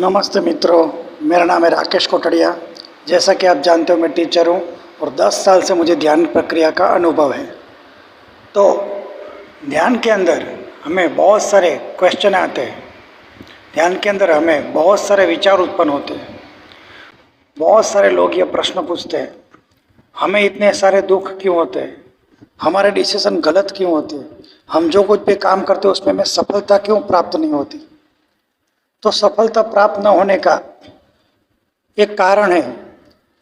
नमस्ते मित्रों, मेरा नाम है राकेश कोटड़िया। जैसा कि आप जानते हो मैं टीचर हूँ और 10 साल से मुझे ध्यान प्रक्रिया का अनुभव है। तो ध्यान के अंदर हमें बहुत सारे क्वेश्चन आते हैं, ध्यान के अंदर हमें बहुत सारे विचार उत्पन्न होते हैं। बहुत सारे लोग ये प्रश्न पूछते हैं, हमें इतने सारे दुख क्यों होते हैं, हमारे डिसीजन गलत क्यों होते हैं, हम जो कुछ भी काम करते हैं उसमें हमें सफलता क्यों प्राप्त नहीं होती। तो सफलता प्राप्त न होने का एक कारण है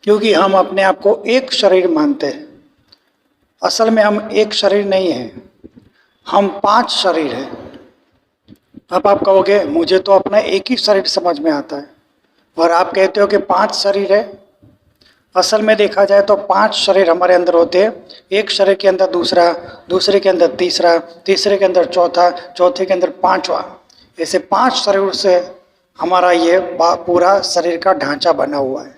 क्योंकि हम अपने आप को एक शरीर मानते हैं। असल में हम एक शरीर नहीं है, हम 5 शरीर हैं। अब आप कहोगे मुझे तो अपना एक ही शरीर समझ में आता है और आप कहते हो कि 5 शरीर है। असल में देखा जाए तो 5 शरीर हमारे अंदर होते हैं। एक शरीर के अंदर दूसरा, दूसरे के अंदर तीसरा, तीसरे के अंदर चौथा, चौथे के अंदर 5वां। ऐसे 5 शरीर से हमारा ये पूरा शरीर का ढांचा बना हुआ है।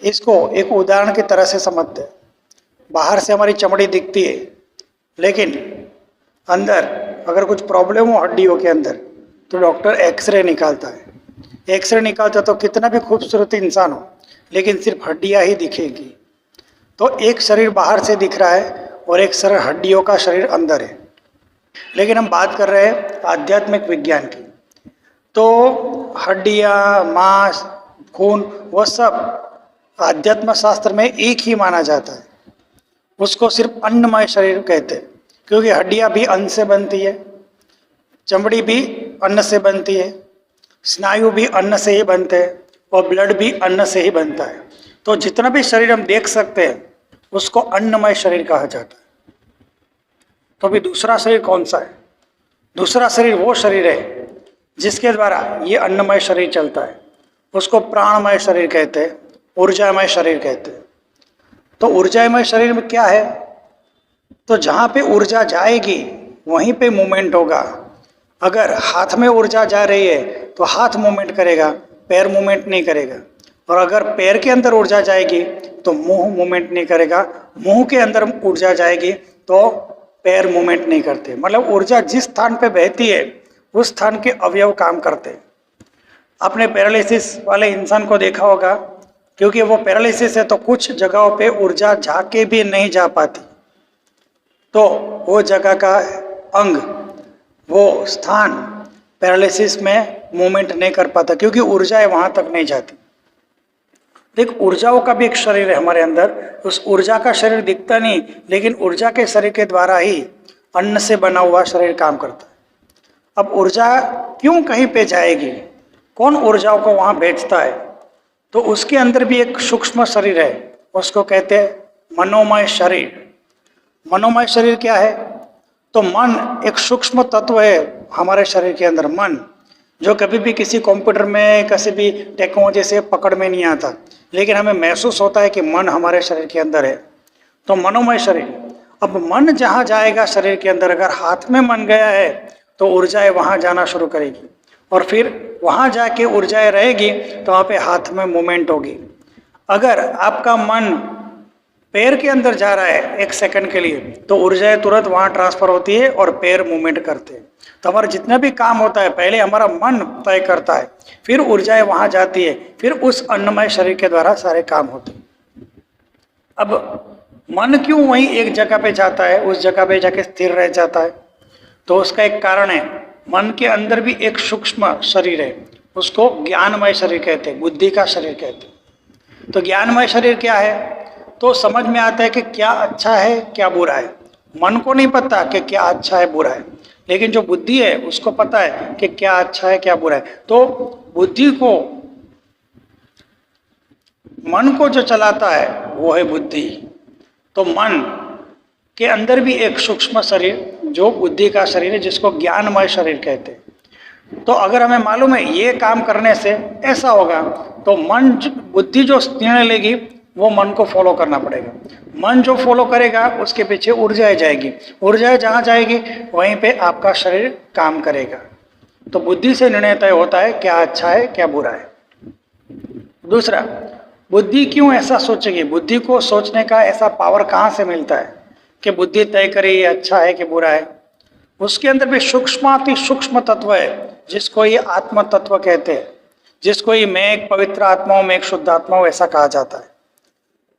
इसको एक उदाहरण की तरह से समझते हैं। बाहर से हमारी चमड़ी दिखती है, लेकिन अंदर अगर कुछ प्रॉब्लम हो हड्डियों के अंदर तो डॉक्टर एक्सरे निकालता है। एक्सरे निकालता तो कितना भी खूबसूरत इंसान हो, लेकिन सिर्फ हड्डियां ही दिखेगी। तो एक शरीर बाहर से दिख रहा है और एक शरीर हड्डियों का शरीर अंदर है। लेकिन हम बात कर रहे हैं आध्यात्मिक विज्ञान की। तो हड्डियां, मांस, खून, वो सब आध्यात्म शास्त्र में एक ही माना जाता है। उसको सिर्फ अन्नमय शरीर कहते हैं, क्योंकि हड्डियां भी अन्न से बनती है, चमड़ी भी अन्न से बनती है, स्नायु भी अन्न से ही बनते हैं और ब्लड भी अन्न से ही बनता है। तो जितना भी शरीर हम देख सकते हैं उसको अन्नमय शरीर कहा जाता है। तो अभी दूसरा शरीर कौन सा है? दूसरा शरीर वो शरीर है जिसके द्वारा ये अन्नमय शरीर चलता है। उसको प्राणमय शरीर कहते हैं, ऊर्जामय शरीर कहते हैं। तो ऊर्जामय शरीर में क्या है? तो जहाँ पे ऊर्जा जाएगी वहीं पे मूवमेंट होगा। अगर हाथ में ऊर्जा जा रही है तो हाथ मूवमेंट करेगा, पैर मूवमेंट नहीं करेगा। और अगर पैर के अंदर ऊर्जा जाएगी तो मुंह मूवमेंट नहीं करेगा, मुंह के अंदर ऊर्जा जाएगी तो पैर मूवमेंट नहीं करते। मतलब ऊर्जा जिस स्थान पे बहती है उस स्थान के अवयव काम करते हैं। आपने पैरालिसिस वाले इंसान को देखा होगा, क्योंकि वो पैरालिसिस है तो कुछ जगहों पे ऊर्जा जाके भी नहीं जा पाती। तो वो जगह का अंग, वो स्थान पैरालिसिस में मूवमेंट नहीं कर पाता, क्योंकि ऊर्जा वहां तक नहीं जाती। देख, ऊर्जाओं का भी एक शरीर है हमारे अंदर। उस ऊर्जा का शरीर दिखता नहीं, लेकिन ऊर्जा के शरीर के द्वारा ही अन्न से बना हुआ शरीर काम करता है। अब ऊर्जा क्यों कहीं पे जाएगी, कौन ऊर्जाओं को वहां भेजता है? तो उसके अंदर भी एक सूक्ष्म शरीर है, उसको कहते हैं मनोमय शरीर। मनोमय शरीर क्या है? तो मन एक सूक्ष्म तत्व है हमारे शरीर के अंदर। मन जो कभी भी किसी कंप्यूटर में, किसी भी टेक्नोलॉजी से पकड़ में नहीं आता, लेकिन हमें महसूस होता है कि मन हमारे शरीर के अंदर है। तो मनोमय शरीर। अब मन जहाँ जाएगा शरीर के अंदर, अगर हाथ में मन गया है तो ऊर्जाएं वहाँ जाना शुरू करेगी, और फिर वहाँ जाके ऊर्जाएं रहेगी तो वहाँ पे हाथ में मूवमेंट होगी। अगर आपका मन पैर के अंदर जा रहा है 1 सेकंड के लिए तो ऊर्जाएं तुरंत वहाँ ट्रांसफर होती है और पैर मूवमेंट करते हैं। तो हमारा जितना भी काम होता है पहले हमारा मन तय करता है, फिर ऊर्जाएं वहाँ जाती है, फिर उस अन्नमय शरीर के द्वारा सारे काम होते हैं। अब मन क्यों वहीं एक जगह पे जाता है, उस जगह पे जाके स्थिर रह जाता है? तो उसका एक कारण है, मन के अंदर भी एक सूक्ष्म शरीर है, उसको ज्ञानमय शरीर कहते हैं, बुद्धि का शरीर कहते हैं। तो ज्ञानमय शरीर क्या है? तो समझ में आता है कि क्या अच्छा है क्या बुरा है। मन को नहीं पता कि क्या अच्छा है बुरा है, लेकिन जो बुद्धि है उसको पता है कि क्या अच्छा है क्या बुरा है। तो बुद्धि को, मन को जो चलाता है वो है बुद्धि। तो मन के अंदर भी एक सूक्ष्म शरीर जो बुद्धि का शरीर है, जिसको ज्ञानमय शरीर कहते हैं। तो अगर हमें मालूम है ये काम करने से ऐसा होगा, तो मन, बुद्धि जो निर्णय लेगी वो मन को फॉलो करना पड़ेगा। मन जो फॉलो करेगा उसके पीछे ऊर्जाएं जाएगी, ऊर्जाएं जहाँ जाएगी वहीं पे आपका शरीर काम करेगा। तो बुद्धि से निर्णय तय होता है क्या अच्छा है क्या बुरा है। दूसरा, बुद्धि क्यों ऐसा सोचेगी? बुद्धि को सोचने का ऐसा पावर कहाँ से मिलता है कि बुद्धि तय करे ये अच्छा है कि बुरा है? उसके अंदर भी सूक्ष्माति सूक्ष्म तत्व है जिसको ये आत्म तत्व कहते हैं, जिसको ये मैं एक पवित्र आत्मा हूं, मैं एक शुद्ध आत्मा हूं, ऐसा कहा जाता है।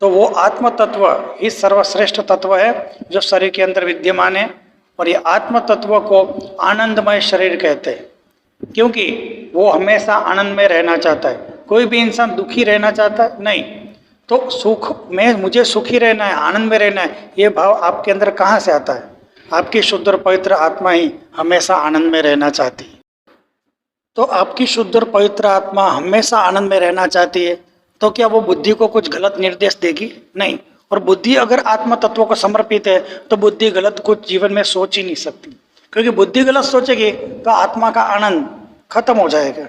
तो वो आत्म तत्व ही सर्वश्रेष्ठ तत्व है जो शरीर के अंदर विद्यमान है। और ये आत्म तत्व को आनंदमय शरीर कहते हैं, क्योंकि वो हमेशा आनंद में रहना चाहता है। कोई भी इंसान दुखी रहना चाहता है नहीं, तो सुख में मुझे सुखी रहना है, आनंद में रहना है, ये भाव आपके अंदर कहाँ से आता है? आपकी शुद्ध और पवित्र आत्मा ही हमेशा आनंद में रहना चाहती है। तो आपकी शुद्ध और पवित्र आत्मा हमेशा आनंद में रहना चाहती है, तो क्या वो बुद्धि को कुछ गलत निर्देश देगी? नहीं। और बुद्धि अगर आत्म तत्व को समर्पित है तो बुद्धि गलत कुछ जीवन में सोच ही नहीं सकती, क्योंकि बुद्धि गलत सोचेगी तो आत्मा का आनंद खत्म हो जाएगा।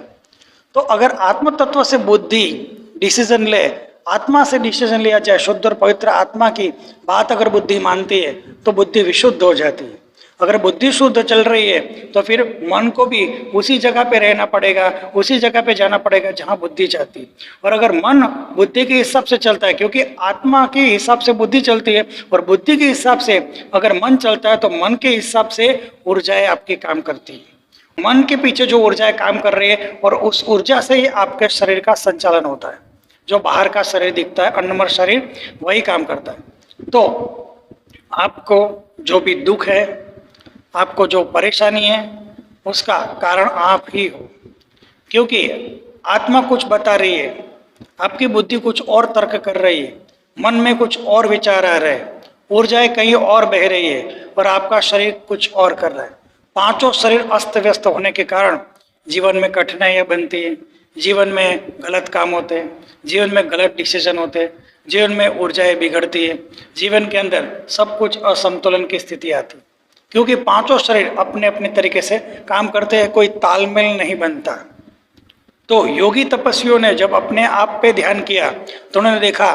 तो अगर आत्म तत्व से बुद्धि डिसीजन ले, आत्मा से डिसीजन लिया जाए, शुद्ध और पवित्र आत्मा की बात अगर बुद्धि मानती है तो बुद्धि विशुद्ध हो जाती है। अगर बुद्धि शुद्ध चल रही है तो फिर मन को भी उसी जगह पे रहना पड़ेगा, उसी जगह पे जाना पड़ेगा जहां बुद्धि चाहती है। और अगर मन बुद्धि के हिसाब से चलता है, क्योंकि आत्मा के हिसाब से बुद्धि चलती है और बुद्धि के हिसाब से अगर मन चलता है, तो मन के हिसाब से ऊर्जाएं आपकी काम करती है। मन के पीछे जो ऊर्जाएं काम कर रही है और उस ऊर्जा से ही आपके शरीर का संचालन होता है। जो बाहर का शरीर दिखता है, अन्नमय शरीर, वही काम करता है। तो आपको जो भी दुख है, आपको जो परेशानी है, उसका कारण आप ही हो, क्योंकि आत्मा कुछ बता रही है, आपकी बुद्धि कुछ और तर्क कर रही है, मन में कुछ और विचार आ रहे हैं, ऊर्जाएं कहीं और बह रही है और आपका शरीर कुछ और कर रहा है। पांचों शरीर अस्त व्यस्त होने के कारण जीवन में कठिनाइयां बनती है, जीवन में गलत काम होते हैं, जीवन में गलत डिसीजन होते हैं, जीवन में ऊर्जाएं बिगड़ती है, जीवन के अंदर सब कुछ असंतुलन की स्थिति आती है, क्योंकि पांचों शरीर अपने अपने तरीके से काम करते हैं, कोई तालमेल नहीं बनता। तो योगी तपस्वियों ने जब अपने आप पे ध्यान किया तो उन्होंने देखा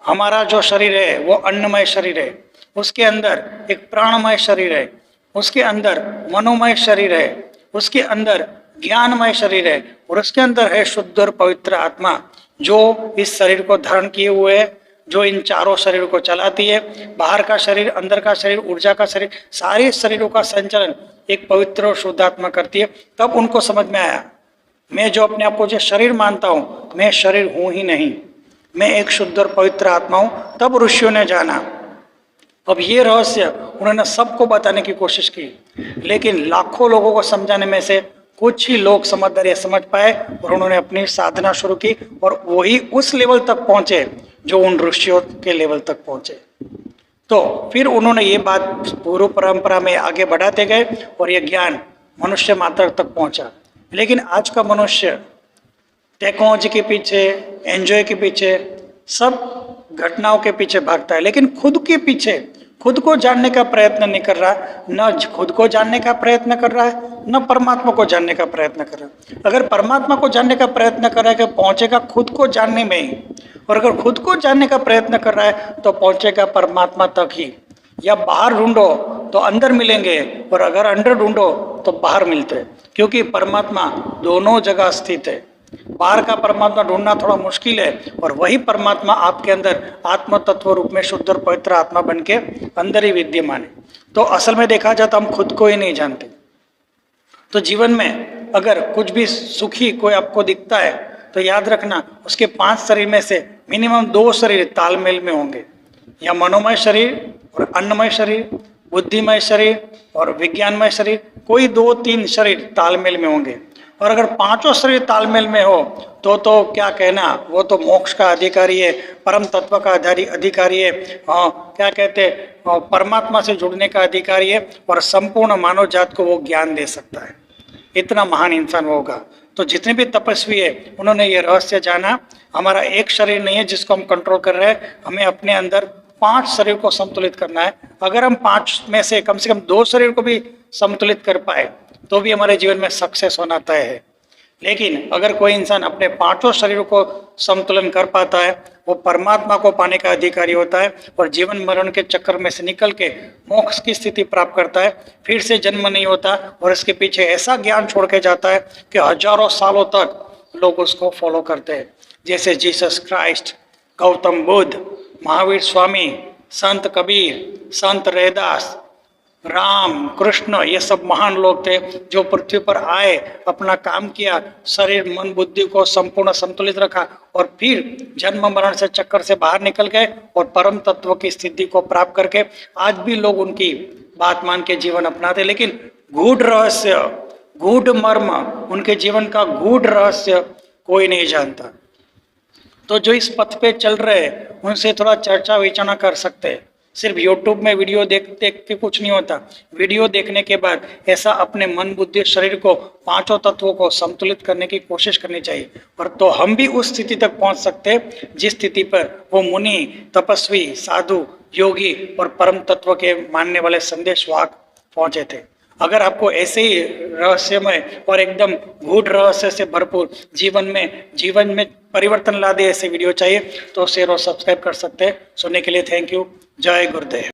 हमारा जो शरीर है वो अन्नमय शरीर है, उसके अंदर एक प्राणमय शरीर है, उसके अंदर मनोमय शरीर है, उसके अंदर ज्ञानमय शरीर है, और उसके अंदर है शुद्ध और पवित्र आत्मा जो इस शरीर को धारण किए हुए है, जो इन चारों शरीरों को चलाती है। बाहर का शरीर, अंदर का शरीर, ऊर्जा का शरीर, सारे शरीरों का संचालन एक पवित्र और शुद्ध आत्मा करती है। तब उनको समझ में आया, मैं जो अपने आप को जो शरीर मानता हूँ, मैं शरीर हूँ ही नहीं, मैं एक शुद्ध और पवित्र आत्मा हूँ। तब ऋषियों ने जाना। अब ये रहस्य उन्होंने सबको बताने की कोशिश की, लेकिन लाखों लोगों को समझाने में से कुछ ही लोग समझदारी समझ पाए और उन्होंने अपनी साधना शुरू की, और वही उस लेवल तक पहुंचे जो उन ऋषियों के लेवल तक पहुंचे। तो फिर उन्होंने ये बात पूर्व परंपरा में आगे बढ़ाते गए और ये ज्ञान मनुष्य मात्र तक पहुंचा। लेकिन आज का मनुष्य टेक्नोलॉजी के पीछे, एंजॉय के पीछे, सब घटनाओं के पीछे भागता है, लेकिन खुद के पीछे, खुद को जानने का प्रयत्न नहीं कर रहा, न खुद को जानने का प्रयत्न कर रहा है, न परमात्मा को जानने का प्रयत्न कर रहा है। अगर परमात्मा को जानने का प्रयत्न कर रहा है कि पहुंचेगा खुद को जानने में ही, और अगर खुद को जानने का प्रयत्न कर रहा है तो पहुंचेगा परमात्मा तक ही। या बाहर ढूंढो तो अंदर मिलेंगे, और अगर अंदर ढूंढो तो बाहर मिलते हैं, क्योंकि परमात्मा दोनों जगह स्थित है। बाहर का परमात्मा ढूंढना थोड़ा मुश्किल है, और वही परमात्मा आपके अंदर आत्म तत्व रूप में शुद्ध और पवित्र आत्मा बन के अंदर ही विद्यमान है। तो असल में देखा जाए तो हम खुद को ही नहीं जानते। तो जीवन में अगर कुछ भी सुखी कोई आपको दिखता है तो याद रखना, उसके 5 शरीर में से मिनिमम 2 शरीर तालमेल में होंगे, या मनोमय शरीर और अन्नमय शरीर, बुद्धिमय शरीर और विज्ञानमय शरीर, कोई 2-3 शरीर तालमेल में होंगे। और अगर 5 शरीर तालमेल में हो तो क्या कहना, वो तो मोक्ष का अधिकारी है, परम तत्व का अधिकारी है, क्या कहते हैं, परमात्मा से जुड़ने का अधिकारी है, और संपूर्ण मानव जात को वो ज्ञान दे सकता है। इतना महान इंसान होगा। तो जितने भी तपस्वी है उन्होंने ये रहस्य जाना, हमारा एक शरीर नहीं है जिसको हम कंट्रोल कर रहे हैं, हमें अपने अंदर 5 शरीर को संतुलित करना है। अगर हम 5 में से कम 2 शरीर को भी संतुलित कर पाए तो भी हमारे जीवन में सक्सेस होना तय है। लेकिन अगर कोई इंसान अपने 5 शरीरों को संतुलन कर पाता है, वो परमात्मा को पाने का अधिकारी होता है, और जीवन मरण के चक्कर में से निकल के मोक्ष की स्थिति प्राप्त करता है। फिर से जन्म नहीं होता, और इसके पीछे ऐसा ज्ञान छोड़ के जाता है कि हजारों सालों तक लोग उसको फॉलो करते हैं। जैसे जीसस क्राइस्ट, गौतम बुद्ध, महावीर स्वामी, संत कबीर, संत रैदास, राम कृष्ण ये सब महान लोग थे जो पृथ्वी पर आए, अपना काम किया, शरीर मन बुद्धि को संपूर्ण संतुलित रखा और फिर जन्म मरण से चक्कर से बाहर निकल गए और परम तत्व की स्थिति को प्राप्त करके आज भी लोग उनकी बात मान के जीवन अपनाते। लेकिन गूढ़ रहस्य, गूढ़ मर्म, उनके जीवन का गूढ़ रहस्य कोई नहीं जानता। तो जो इस पथ पे चल रहे हैं उनसे थोड़ा चर्चा विचारणा कर सकते हैं। सिर्फ यूट्यूब में वीडियो देख देख के कुछ नहीं होता। वीडियो देखने के बाद ऐसा अपने मन बुद्धि शरीर को पांचों तत्वों को संतुलित करने की कोशिश करनी चाहिए, और तो हम भी उस स्थिति तक पहुंच सकते हैं जिस स्थिति पर वो मुनि, तपस्वी, साधु, योगी और परम तत्व के मानने वाले संदेश वाहक पहुंचे थे। अगर आपको ऐसे ही रहस्यमय और एकदम गूढ़ रहस्य से भरपूर जीवन में परिवर्तन ला दे ऐसे वीडियो चाहिए तो शेयर और सब्सक्राइब कर सकते हैं। सुनने के लिए थैंक यू। जय गुरुदेव।